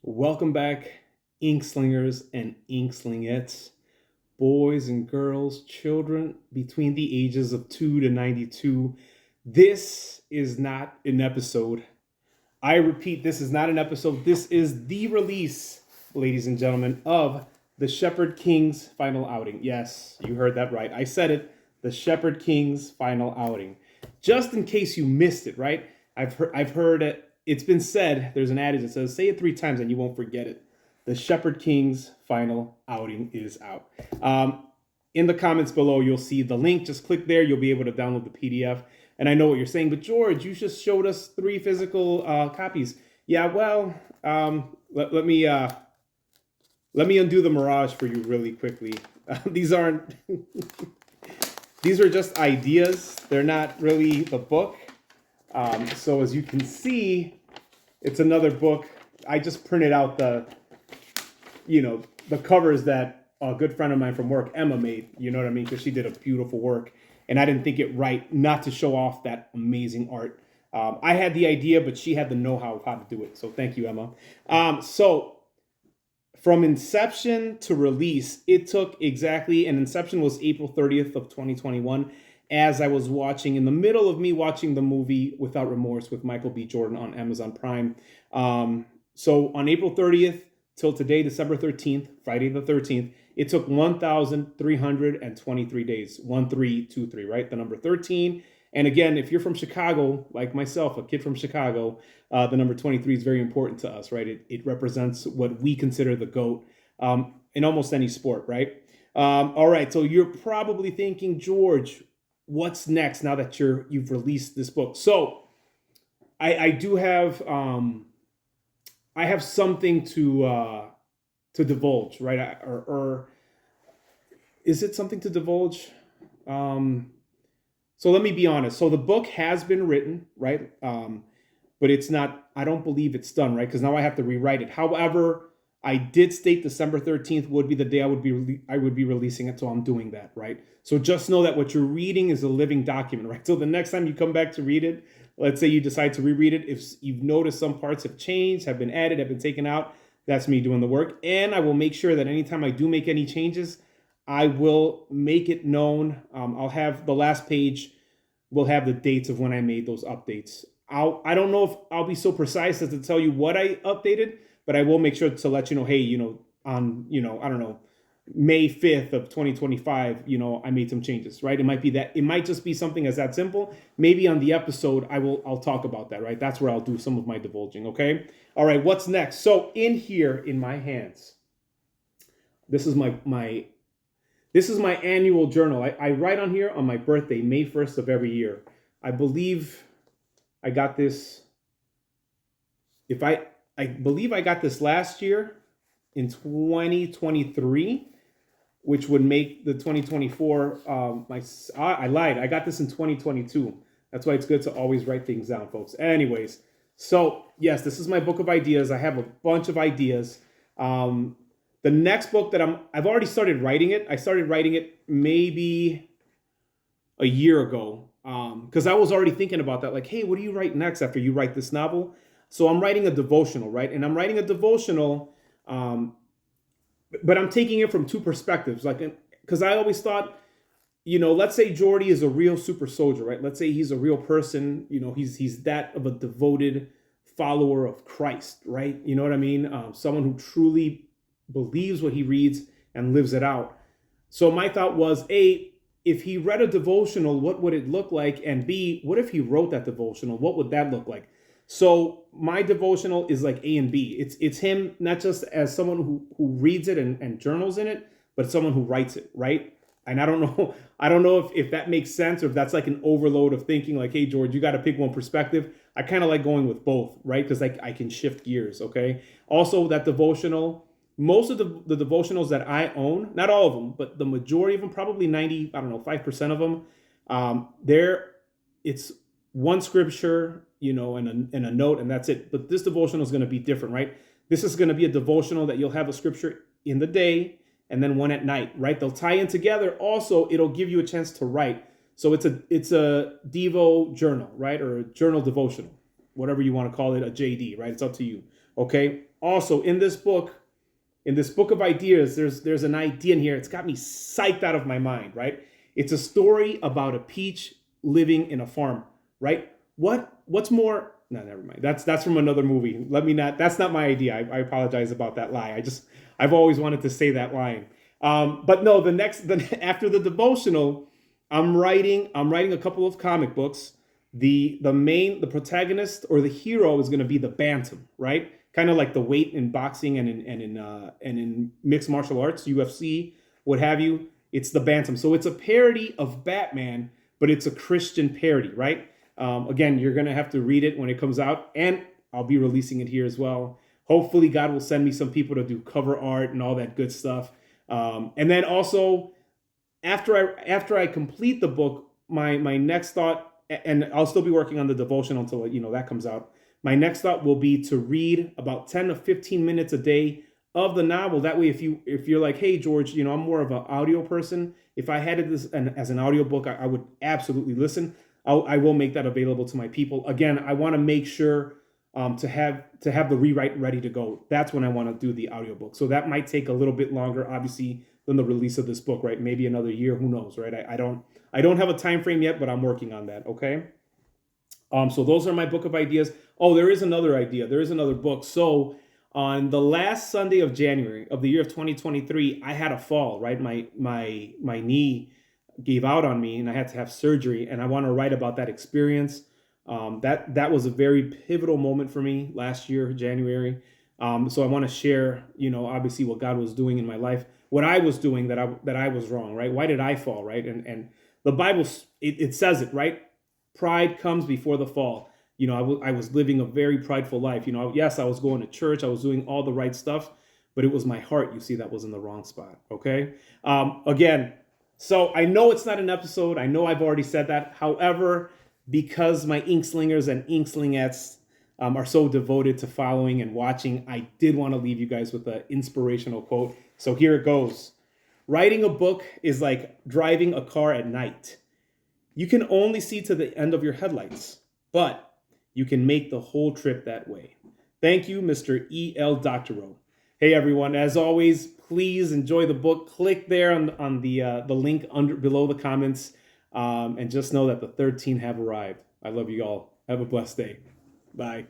Welcome back, Inkslingers and Inkslingettes, boys and girls, children between the ages of 2 to 92. This is not an episode. I repeat, this is not an episode. This is the release, ladies and gentlemen, of the Shepherd King's final outing. Yes, you heard that right. I said it. The Shepherd King's final outing. Just in case you missed it, right? I've heard it. It's been said. There's an adage that says, "Say it 3 times and you won't forget it." The Shepherd King's final outing is out. In the comments below, you'll see the link. Just click there. You'll be able to download the PDF. And I know what you're saying, but George, you just showed us 3 physical copies. Yeah, well, let me undo the mirage for you really quickly. These aren't. These are just ideas. They're not really the book. So as you can see, it's another book. I just printed out the covers that a good friend of mine from work, Emma, made. You know what I mean? Because she did a beautiful work. And I didn't think it right not to show off that amazing art. I had the idea, but she had the know-how of how to do it. So thank you, Emma. So from inception to release, it took exactly, and inception was April 30th of 2021, as I was watching, in the middle of me watching the movie Without Remorse with Michael B. Jordan on Amazon Prime. So on April 30th till today, December 13th, Friday the 13th, it took 1,323 days. 1323, right? The number 13. And again, if you're from Chicago, like myself, a kid from Chicago, the number 23 is very important to us, right? It represents what we consider the GOAT in almost any sport, right? All right, so you're probably thinking, George, what's next now that you've released this book? So I do have I have something to divulge, right? Or is it something to divulge? So let me be honest. So the book has been written, right? But it's not. I don't believe it's done, right? Because now I have to rewrite it. However, I did state December 13th would be the day I would be releasing it, so I'm doing that, right? So just know that what you're reading is a living document, right? So the next time you come back to read it, let's say you decide to reread it, if you've noticed some parts have changed, have been added, have been taken out, that's me doing the work. And I will make sure that anytime I do make any changes, I will make it known. I'll have the last page will have the dates of when I made those updates. I don't know if I'll be so precise as to tell you what I updated, but I will make sure to let you know, hey, on, I don't know, May 5th of 2025, I made some changes, right? It might be that, it might just be something as that simple. Maybe on the episode, I'll talk about that, right? That's where I'll do some of my divulging, okay? All right, what's next? So in here, in my hands, this is my annual journal. I write on here on my birthday, May 1st of every year. I believe I got this, I believe I got this last year in 2023, which would make the 2024, I lied. I got this in 2022. That's why it's good to always write things down, folks. Anyways, so yes, this is my book of ideas. I have a bunch of ideas. The next book that I've already started writing it. I started writing it maybe a year ago, because I was already thinking about that. Like, hey, what do you write next after you write this novel? So I'm writing a devotional, right? And I'm writing a devotional, but I'm taking it from 2 perspectives. Like, because I always thought, let's say Jordy is a real super soldier, right? Let's say he's a real person. He's that of a devoted follower of Christ, right? You know what I mean? Someone who truly believes what he reads and lives it out. So my thought was, A, if he read a devotional, what would it look like? And B, what if he wrote that devotional? What would that look like? So my devotional is like A and B. It's him not just as someone who reads it and journals in it, but someone who writes it, right? And I don't know if that makes sense, or if that's like an overload of thinking like, hey, George, you got to pick one perspective. I kind of like going with both, right? Because I can shift gears, okay? Also, that devotional, most of the devotionals that I own, not all of them, but the majority of them, probably 5% of them, it's one scripture, and a note, and that's it. But this devotional is going to be different, right? This is going to be a devotional that you'll have a scripture in the day and then one at night, right? They'll tie in together. Also, it'll give you a chance to write. So it's a Devo journal, right? Or a journal devotional, whatever you want to call it, a JD, right? It's up to you, okay? Also, in this book of ideas, there's an idea in here. It's got me psyched out of my mind, right? It's a story about a peach living in a farm, right? What's more? No, never mind. That's from another movie. Let me not. That's not my idea. I apologize about that lie. I've always wanted to say that line. But no, after the devotional, I'm writing a couple of comic books. The protagonist or the hero is going to be the Bantam, right? Kind of like the weight in boxing and in mixed martial arts, UFC, what have you. It's the Bantam. So it's a parody of Batman, but it's a Christian parody, right? Again, you're going to have to read it when it comes out, and I'll be releasing it here as well. Hopefully, God will send me some people to do cover art and all that good stuff. And then also, after I complete the book, my next thought, and I'll still be working on the devotional until that comes out. My next thought will be to read about 10 to 15 minutes a day of the novel. That way, if you're like, hey George, I'm more of an audio person. If I had this as an audio book, I would absolutely listen. I will make that available to my people. Again, I want to make sure to have the rewrite ready to go. That's when I want to do the audiobook. So that might take a little bit longer, obviously, than the release of this book, right? Maybe another year, who knows, right? I don't have a time frame yet, but I'm working on that, okay? So those are my book of ideas. Oh, there is another idea. There is another book. So on the last Sunday of January of the year of 2023, I had a fall, right? My knee gave out on me and I had to have surgery, and I want to write about that experience. That was a very pivotal moment for me last year, January. So I want to share, obviously what God was doing in my life, what I was doing that I was wrong, right? Why did I fall, right? And the Bible, it says it, right? Pride comes before the fall. I was living a very prideful life. Yes, I was going to church. I was doing all the right stuff, but it was my heart, that was in the wrong spot. Okay. Again, so I know it's not an episode. I know I've already said that. However, because my Inkslingers and Inkslingettes are so devoted to following and watching, I did want to leave you guys with an inspirational quote. So here it goes. Writing a book is like driving a car at night. You can only see to the end of your headlights, but you can make the whole trip that way. Thank you, Mr. E.L. Doctorow. Hey, everyone. As always, please enjoy the book. Click there on the link below the comments, and just know that the 13 have arrived. I love you all. Have a blessed day. Bye.